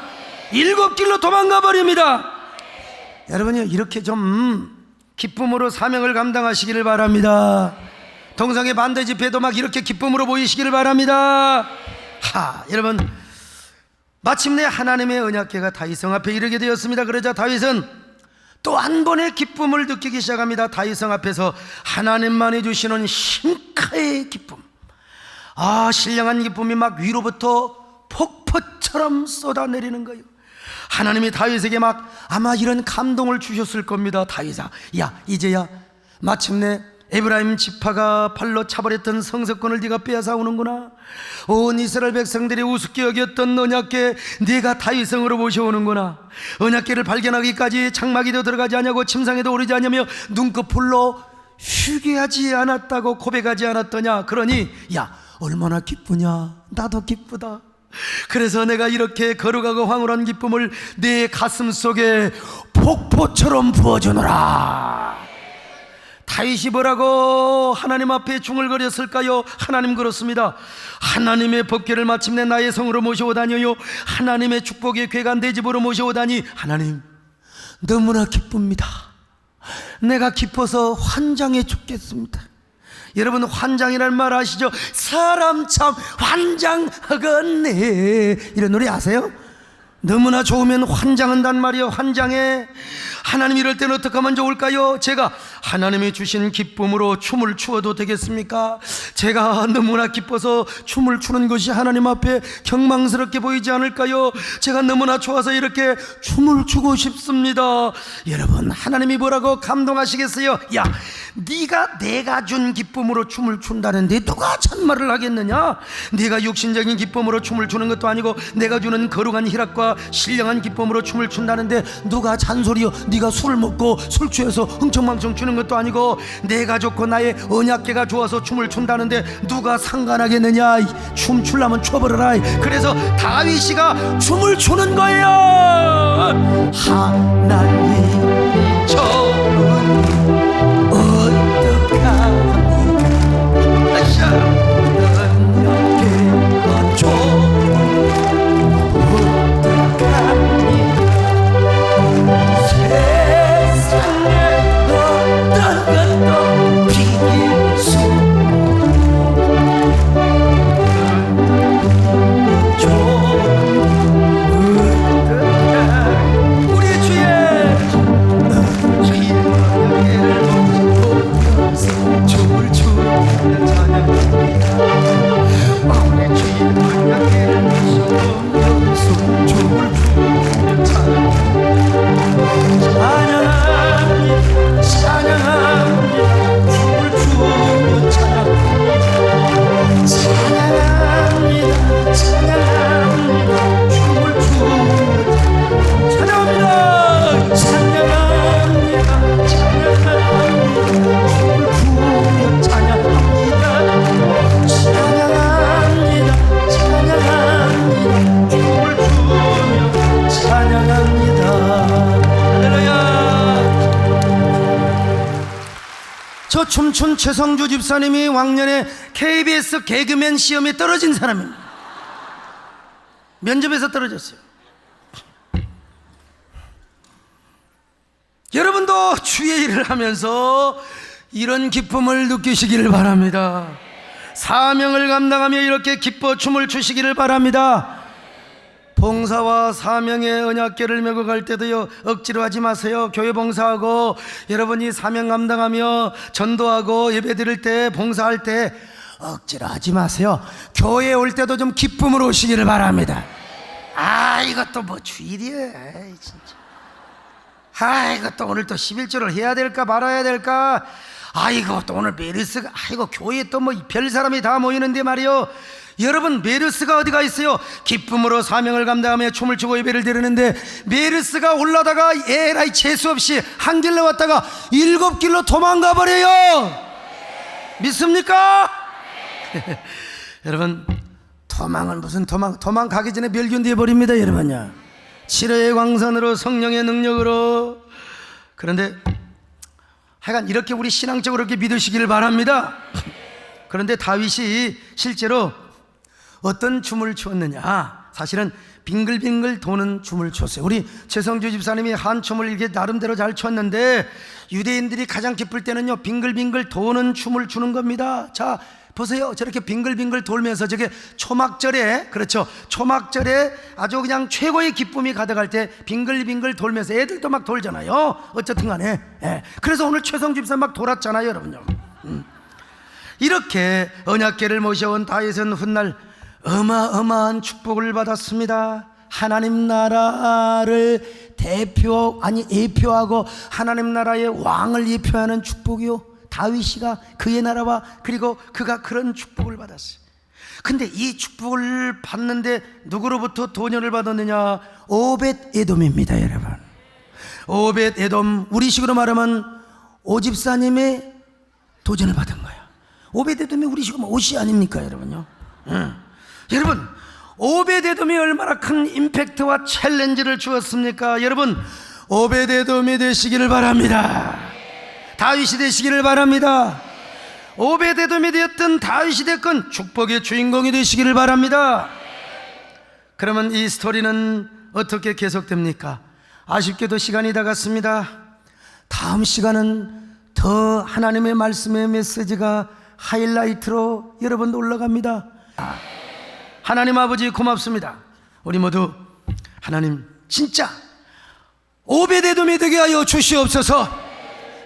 7길로 도망가 버립니다. 여러분요, 이렇게 좀 기쁨으로 사명을 감당하시기를 바랍니다. 동성애 반대 집회도 막 이렇게 기쁨으로 보이시기를 바랍니다. 여러분, 마침내 하나님의 언약궤가 다윗 성 앞에 이르게 되었습니다. 그러자 다윗은 또 한 번의 기쁨을 느끼기 시작합니다. 다윗 성 앞에서 하나님만이 주시는 심카의 기쁨, 신령한 기쁨이 막 위로부터 폭포처럼 쏟아내리는 거예요. 하나님이 다윗에게 막 아마 이런 감동을 주셨을 겁니다. 다윗아, 야, 이제야 마침내 에브라임 지파가 발로 차버렸던 성서권을 네가 빼앗아오는구나. 온 이스라엘 백성들이 우습게 여겼던 언약궤, 네가 다윗성으로 모셔오는구나. 언약궤를 발견하기까지 장막에도 들어가지 않냐고, 침상에도 오르지 않냐며 눈꺼풀로 휴게하지 않았다고 고백하지 않았더냐. 그러니 야, 얼마나 기쁘냐. 나도 기쁘다. 그래서 내가 이렇게 거룩하고 황홀한 기쁨을 내 가슴 속에 폭포처럼 부어주노라. 다윗이 뭐라고 하나님 앞에 중얼거렸을까요? 하나님, 그렇습니다. 하나님의 법궤를 마침내 나의 성으로 모셔오다니요, 하나님의 축복의 궤가 내 집으로 모셔오다니, 하나님, 너무나 기쁩니다. 내가 기뻐서 환장해 죽겠습니다. 여러분, 환장이라는 말 아시죠? 사람 참 환장하겠네, 이런 노래 아세요? 너무나 좋으면 환장한단 말이에요. 환장해. 하나님, 이럴 때는 어떻게 하면 좋을까요? 제가 하나님이 주신 기쁨으로 춤을 추어도 되겠습니까? 제가 너무나 기뻐서 춤을 추는 것이 하나님 앞에 경망스럽게 보이지 않을까요? 제가 너무나 좋아서 이렇게 춤을 추고 싶습니다. 여러분, 하나님이 뭐라고 감동하시겠어요? 야, 네가 내가 준 기쁨으로 춤을 춘다는데 누가 참말을 하겠느냐? 네가 육신적인 기쁨으로 춤을 추는 것도 아니고 내가 주는 거룩한 희락과 신령한 기쁨으로 춤을 춘다는데 누가 잔소리요? 네가 술을 먹고 술 취해서 흥청망청 추는 것도 아니고 내가 좋고 나의 언약궤가 좋아서 춤을 춘다는데 누가 상관하겠느냐? 춤 추려면 춰버려라. 그래서 다윗이가 춤을 추는 거예요. 하나님이 저를 어떡합니까? 아샤, 언약궤가 좋은 세상에 어떤 것도 비길 수 좋은 우리 주의 영예를 보면서 춤을 추며 찬양합니다. 우리 주의 영예를 보면서 춤을 추며 찬양합니다. 찬양합니다. 춤을 추며 찬양합니다. 찬양합니다. 찬양합니다. 춤을 추며 찬양합니다. 찬양합니다. 찬양합니다. 춤을 추며 찬양합니다. 찬양합니다. 찬양합니다. 춤을 추며 찬양합니다. 할렐루야. 저 춤춘 최성주 집사님이 왕년에 KBS 개그맨 시험에 떨어진 사람입니다. 면접에서 떨어졌어요. 여러분도 주의 일을 하면서 이런 기쁨을 느끼시기를 바랍니다. 사명을 감당하며 이렇게 기뻐 춤을 추시기를 바랍니다. 봉사와 사명의 언약궤를 메고 갈 때도요, 억지로 하지 마세요. 교회 봉사하고 여러분이 사명 감당하며 전도하고 예배 드릴 때, 봉사할 때 억지로 하지 마세요. 교회에 올 때도 좀 기쁨으로 오시기를 바랍니다. 아, 이것도 뭐 주일이야, 에이, 진짜. 아, 이것도 오늘 또 11조를 해야 될까 말아야 될까. 아이고, 또 오늘 메르스가, 아이고, 교회에 또 뭐 별 사람이 다 모이는데 말이요. 여러분, 메르스가 어디가 있어요? 기쁨으로 사명을 감당하며 춤을 추고 예배를 드리는데 메르스가 올라다가 에라이 재수없이 한 길로 왔다가 7길로 도망가 버려요. 믿습니까? 여러분, 도망은 무슨 도망가기 전에 멸균되어 버립니다. 여러분요, 치료의 광선으로 성령의 능력으로. 그런데 하여간 이렇게 우리 신앙적으로 이렇게 믿으시기를 바랍니다. 그런데 다윗이 실제로 어떤 춤을 추었느냐? 사실은 빙글빙글 도는 춤을 췄어요. 우리 최성주 집사님이 한 춤을 이렇게 나름대로 잘 췄는데 유대인들이 가장 기쁠 때는요, 빙글빙글 도는 춤을 추는 겁니다. 자, 보세요. 저렇게 빙글빙글 돌면서 저게 초막절에, 그렇죠, 초막절에 아주 그냥 최고의 기쁨이 가득할 때 빙글빙글 돌면서 애들도 막 돌잖아요. 어쨌든 간에. 그래서 오늘 최성주 집사 막 돌았잖아요, 여러분요. 이렇게 언약궤를 모셔온 다윗은 훗날 어마어마한 축복을 받았습니다. 하나님 나라를 예표하고 하나님 나라의 왕을 예표하는 축복이요, 다윗이가 그의 나라와 그리고 그가 그런 축복을 받았어요. 근데 이 축복을 받는데 누구로부터 도전을 받았느냐? 오벳 에돔입니다. 여러분, 오벳 에돔, 우리식으로 말하면 오집사님의 도전을 받은 거예요. 오벳 에돔이 우리식으로 옷이 아닙니까, 여러분요? 여러분, 오벳 에돔이 얼마나 큰 임팩트와 챌린지를 주었습니까? 여러분, 오벳 에돔이 되시기를 바랍니다. 다윗이 되시기를 바랍니다. 오벳 에돔이 되었든 다윗이 됐건 축복의 주인공이 되시기를 바랍니다. 그러면 이 스토리는 어떻게 계속됩니까? 아쉽게도 시간이 다 갔습니다. 다음 시간은 더 하나님의 말씀의 메시지가 하이라이트로 여러분 올라갑니다. 하나님 아버지 고맙습니다. 우리 모두 하나님 진짜 오베데돔이 되게 하여 주시옵소서.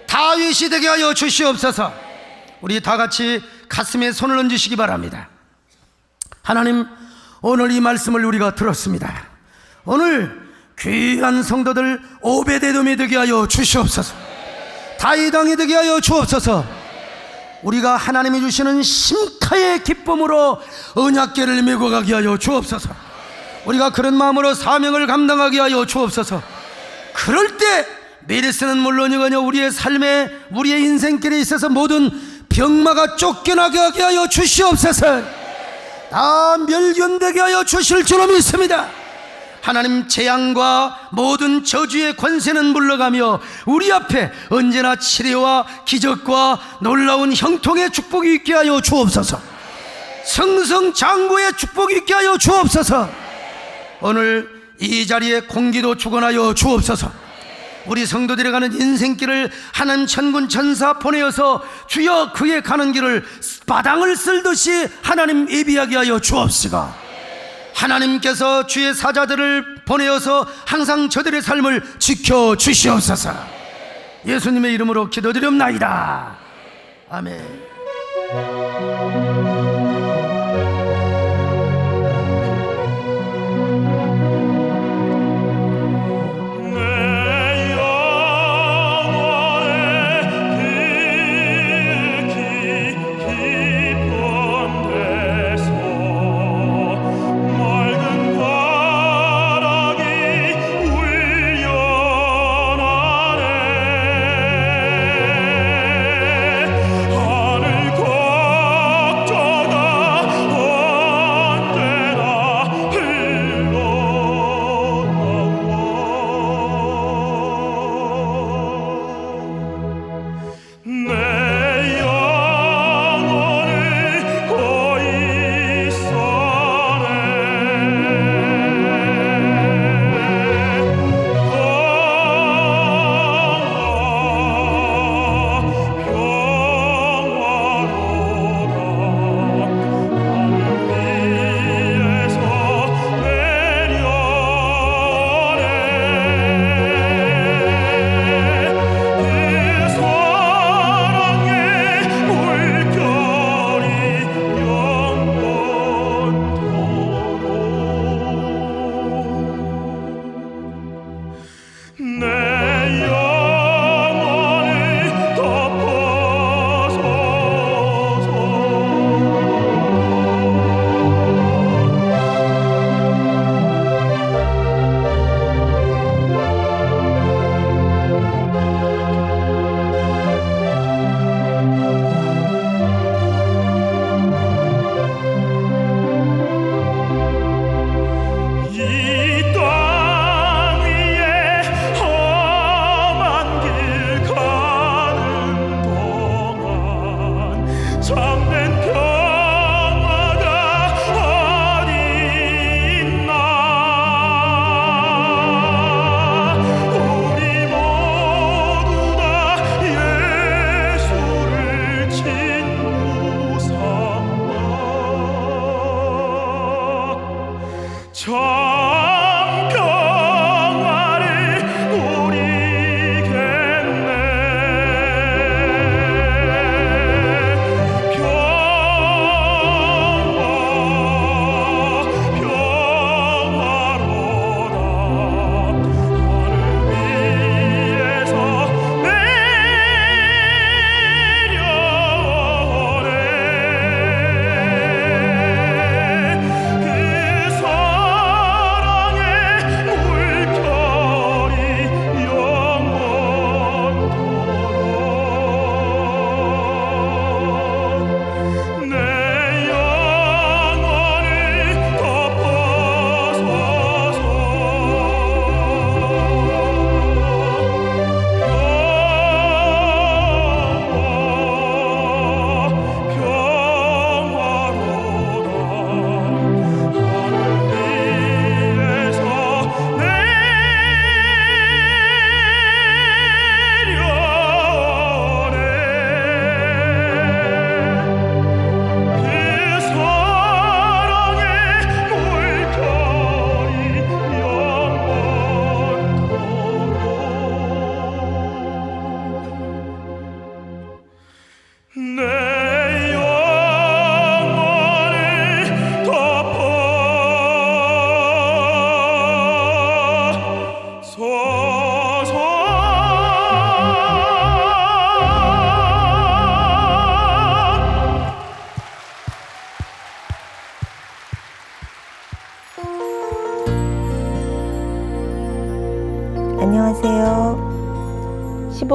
다윗이 되게 하여 주시옵소서. 우리 다 같이 가슴에 손을 얹으시기 바랍니다. 하나님, 오늘 이 말씀을 우리가 들었습니다. 오늘 귀한 성도들 오베데돔이 되게 하여 주시옵소서. 다윗 왕이 되게 하여 주옵소서. 우리가 하나님이 주시는 심카의 기쁨으로 언약궤를 메고 가게 하여 주옵소서. 우리가 그런 마음으로 사명을 감당하게 하여 주옵소서. 그럴 때 메리스는 물론이거니와 우리의 삶에, 우리의 인생길에 있어서 모든 병마가 쫓겨나게 하게 하여 주시옵소서. 다 멸견되게 하여 주실 줄로 믿습니다. 하나님, 재앙과 모든 저주의 권세는 물러가며 우리 앞에 언제나 치료와 기적과 놀라운 형통의 축복이 있게 하여 주옵소서. 성성장구의 축복이 있게 하여 주옵소서. 오늘 이 자리에 공기도 축원하여 주옵소서. 우리 성도들이 가는 인생길을 하나님 천군 천사 보내어서 주여 그의 가는 길을 바당을 쓸듯이 하나님 예비하게 하여 주옵시고, 하나님께서 주의 사자들을 보내어서 항상 저들의 삶을 지켜주시옵소서. 예수님의 이름으로 기도드리옵나이다. 아멘. 하늘 걱정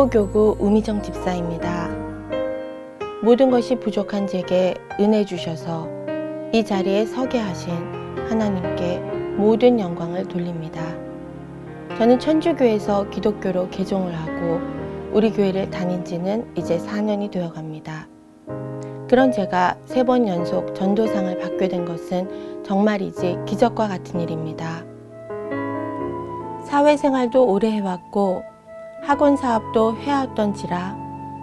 대보교구 우미정 집사입니다. 모든 것이 부족한 제게 은혜 주셔서 이 자리에 서게 하신 하나님께 모든 영광을 돌립니다. 저는 천주교에서 기독교로 개종을 하고 우리 교회를 다닌 지는 이제 4년이 되어갑니다. 그런 제가 3번 연속 전도상을 받게 된 것은 정말이지 기적과 같은 일입니다. 사회생활도 오래 해왔고 학원 사업도 해왔던지라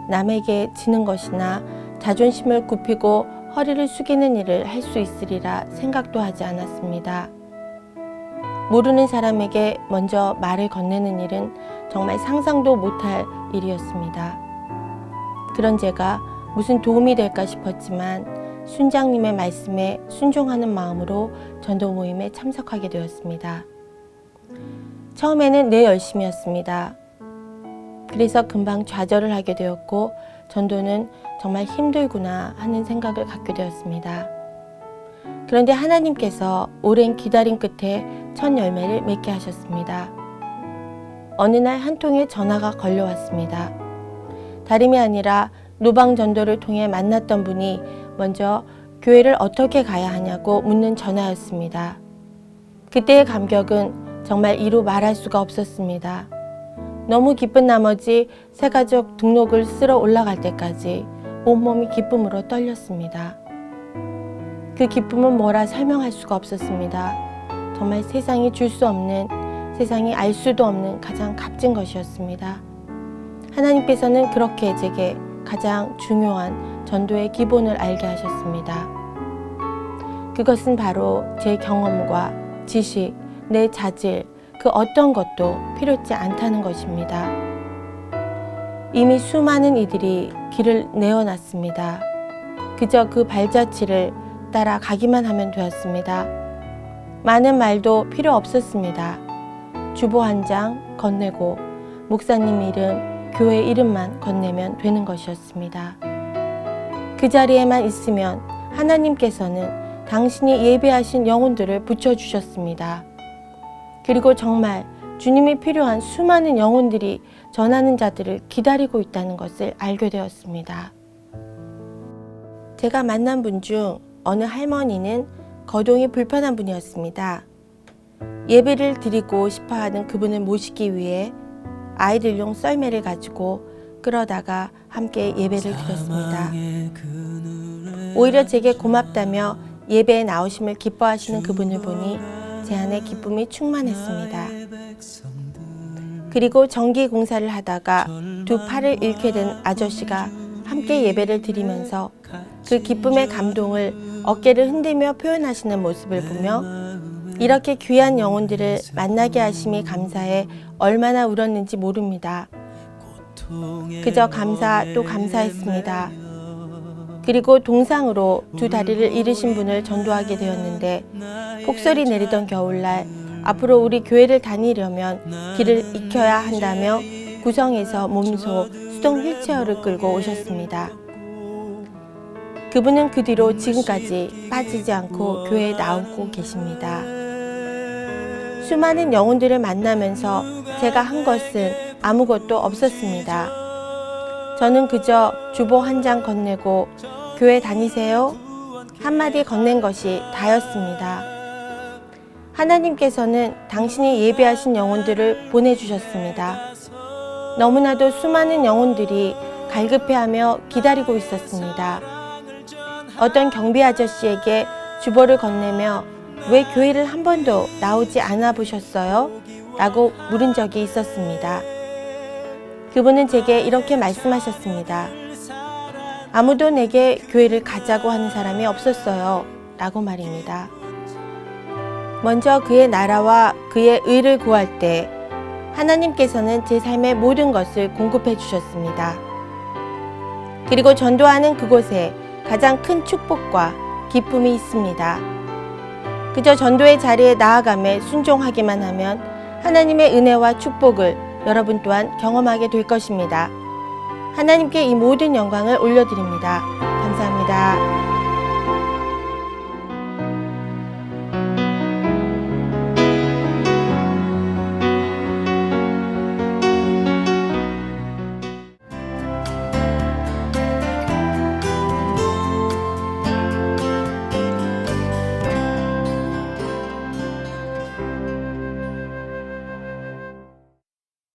남에게 지는 것이나 자존심을 굽히고 허리를 숙이는 일을 할 수 있으리라 생각도 하지 않았습니다. 모르는 사람에게 먼저 말을 건네는 일은 정말 상상도 못할 일이었습니다. 그런 제가 무슨 도움이 될까 싶었지만 순장님의 말씀에 순종하는 마음으로 전도 모임에 참석하게 되었습니다. 처음에는 내 열심이었습니다. 그래서 금방 좌절을 하게 되었고 전도는 정말 힘들구나 하는 생각을 갖게 되었습니다. 그런데 하나님께서 오랜 기다림 끝에 첫 열매를 맺게 하셨습니다. 어느 날 한 통의 전화가 걸려왔습니다. 다름이 아니라 노방 전도를 통해 만났던 분이 먼저 교회를 어떻게 가야 하냐고 묻는 전화였습니다. 그때의 감격은 정말 이루 말할 수가 없었습니다. 너무 기쁜 나머지 새가족 등록을 쓰러 올라갈 때까지 온몸이 기쁨으로 떨렸습니다. 그 기쁨은 뭐라 설명할 수가 없었습니다. 정말 세상이 줄 수 없는, 세상이 알 수도 없는 가장 값진 것이었습니다. 하나님께서는 그렇게 제게 가장 중요한 전도의 기본을 알게 하셨습니다. 그것은 바로 제 경험과 지식, 내 자질, 그 어떤 것도 필요치 않다는 것입니다. 이미 수많은 이들이 길을 내어놨습니다. 그저 그 발자취를 따라 가기만 하면 되었습니다. 많은 말도 필요 없었습니다. 주보 한 장 건네고 목사님 이름, 교회 이름만 건네면 되는 것이었습니다. 그 자리에만 있으면 하나님께서는 당신이 예배하신 영혼들을 붙여주셨습니다. 그리고 정말 주님이 필요한 수많은 영혼들이 전하는 자들을 기다리고 있다는 것을 알게 되었습니다. 제가 만난 분 중 어느 할머니는 거동이 불편한 분이었습니다. 예배를 드리고 싶어하는 그분을 모시기 위해 아이들용 썰매를 가지고 끌어다가 함께 예배를 드렸습니다. 오히려 제게 고맙다며 예배에 나오심을 기뻐하시는 그분을 보니 제 안에 기쁨이 충만했습니다. 그리고 전기 공사를 하다가 두 팔을 잃게 된 아저씨가 함께 예배를 드리면서 그 기쁨의 감동을 어깨를 흔들며 표현하시는 모습을 보며 이렇게 귀한 영혼들을 만나게 하심이 감사해 얼마나 울었는지 모릅니다. 그저 감사 또 감사했습니다. 그리고 동상으로 두 다리를 잃으신 분을 전도하게 되었는데 폭설이 내리던 겨울날 앞으로 우리 교회를 다니려면 길을 익혀야 한다며 구성에서 몸소 수동 휠체어를 끌고 오셨습니다. 그분은 그 뒤로 지금까지 빠지지 않고 교회에 나오고 계십니다. 수많은 영혼들을 만나면서 제가 한 것은 아무것도 없었습니다. 저는 그저 주보 한 장 건네고 교회 다니세요? 한마디 건넨 것이 다였습니다. 하나님께서는 당신이 예배하신 영혼들을 보내주셨습니다. 너무나도 수많은 영혼들이 갈급해하며 기다리고 있었습니다. 어떤 경비 아저씨에게 주보를 건네며 왜 교회를 한 번도 나오지 않아 보셨어요? 라고 물은 적이 있었습니다. 그분은 제게 이렇게 말씀하셨습니다. 아무도 내게 교회를 가자고 하는 사람이 없었어요. 라고 말입니다. 먼저 그의 나라와 그의 의를 구할 때 하나님께서는 제 삶의 모든 것을 공급해 주셨습니다. 그리고 전도하는 그곳에 가장 큰 축복과 기쁨이 있습니다. 그저 전도의 자리에 나아가며 순종하기만 하면 하나님의 은혜와 축복을 여러분 또한 경험하게 될 것입니다. 하나님께 이 모든 영광을 올려드립니다. 감사합니다.